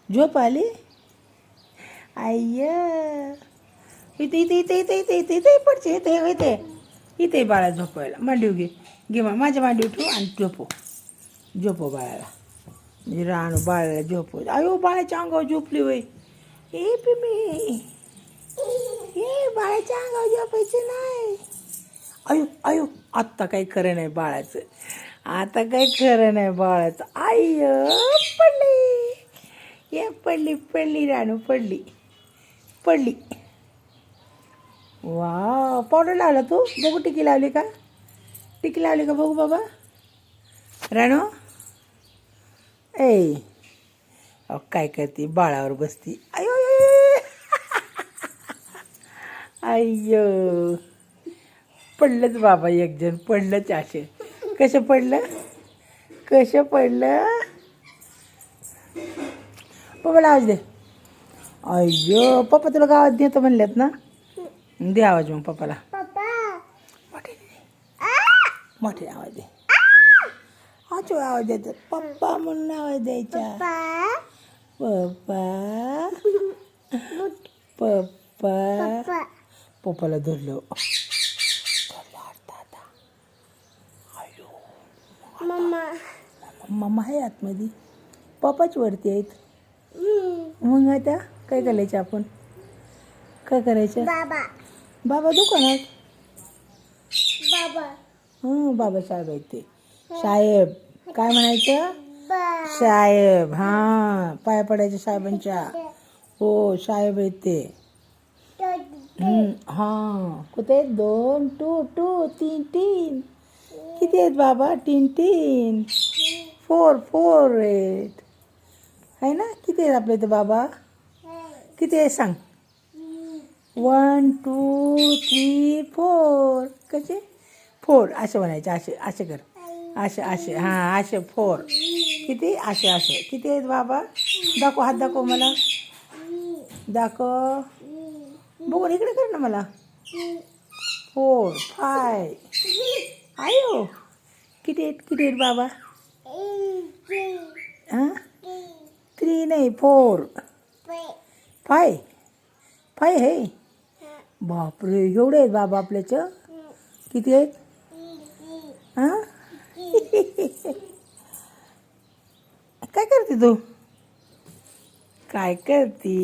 झोप आली. आय्य इथे इथे इथे इथे इथे इथे इथे पडचे इथे इथे इथे बाळा झोपायला मांडीव घे घे माझ्या मांडीव ठेवू आणि झोपो बाळाला. म्हणजे रानू बाळाला झोपव. अयो बाळाच्या अंगावर झोपली वय. ए पिमी ए बाळाच्या अंगावर झोपायचं नाही. अयो अयो आत्ता काही खरं नाही बाळाचं. आता काही खरं नाही बाळाचं. आय्य पडली. ये पडली पडली रानू पडली पडली. वा पावडर लावला तू. बघू टिकी लावली का. टिकी लावली का बघू बाबा. राणू ए काय करते बाळावर बसती. अयो अय्यो पडलंच बाबा. एक जण पडलंच. असे कसं पडलं पप्पाला आवाज दे. अय्यो पप्पा तुला गावात देतो म्हणल्यात ना. दे आवाज मग पप्पाला. मोठे आवाज दे. आजो आवाज द्यायचा. पप्पा म्हणून आवाज द्यायचा. पप्पा पप्पा पप्पाला धरलं. मम्मा आहे आतमध्ये. पप्पाच वरती आहेत. मग आता काय करायचं आपण. काय करायचं. बाबा दुकानात. बाबा साहेब आहेत ते. साहेब काय म्हणायचं. साहेब हां पाया पडायचं साहेबांच्या. हो साहेब आहेत ते. हां कुठे आहेत. 2 2 2 3 3 किती आहेत बाबा. 3 3 4 4 आहेत आहे ना. किती आहेत आपल्या इथं बाबा. किती आहे सांग. 1 2 3 4 कसे 4 असे म्हणायचे. असे असे कर. असे असे हां असे 4 किती असे असे किती आहेत बाबा. दाखव हात दाखव मला. दाखव बघून इकडे कर ना मला. 4 5 आयो किती आहेत बाबा. हां 3 नाही 4 5 5 हे. बापरे एवढे आहेत बाबा आपल्याचं. किती आहेत. हां काय करते तू. काय करते.